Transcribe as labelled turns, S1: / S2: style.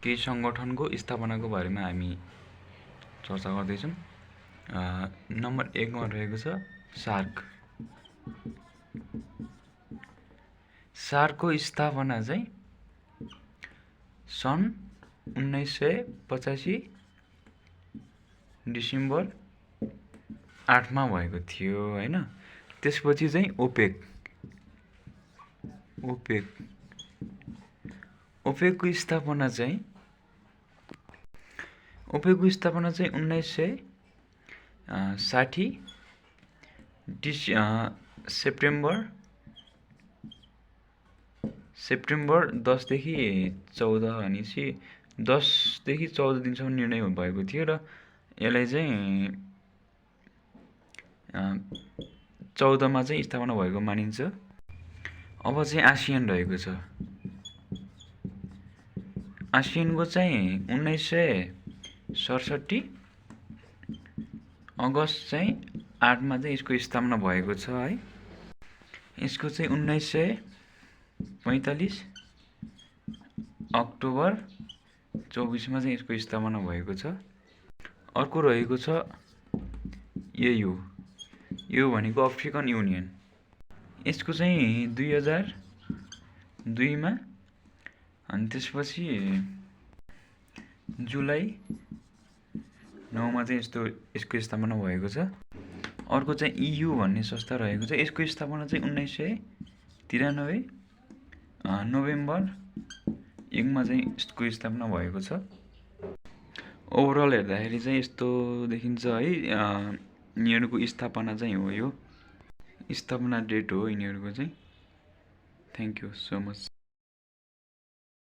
S1: केही सङ्गठनको स्थापनाको बारेमा हामी चर्चा गर्दैछौँ। नम्बर 1 मा रहेको छ सार्क। सार्कको स्थापना चाहिँ सन् 1985 डिसेम्बर 8 मा भएको थियो हैन। त्यसपछि चाहिँ ओपेकको स्थापना चाहिँ 1960 सेप्टेम्बर 10 देखि 14 भनेपछि 10 देखि 14 दिनसम्म निर्णय भएको थियो र यसलाई चाहिँ 14 मा चाहिँ स्थापना भएको मानिन्छ। अब चाहिँ आसियान रहेको छ। आसियानको चाहिँ 1967 अगस्त चाहिँ 8 मा चाहिँ यसको स्थापना भएको छ है। यसको चाहिँ 1945 अक्टोबर 24 मा चाहिँ यसको स्थापना भएको छ। अर्को रहेको छ एयु भनेको अफ्रिकन युनियन। यसको चाहिँ 2002 मा अनि त्यसपछि जुलाई 9 मा चाहिँ यसको स्थापना भएको छ। अर्को चाहिँ EU भन्ने संस्था रहेको छ। यसको स्थापना चाहिँ 1993 नोभेम्बर 1 मा चाहिँ यसको स्थापना भएको छ। ओभरअल हेर्दाखेरि चाहिँ यस्तो देखिन्छ है। यिनीहरूको स्थापना चाहिँ हो, यो स्थापना डेट हो यिनीहरूको चाहिँ। Thank you so much.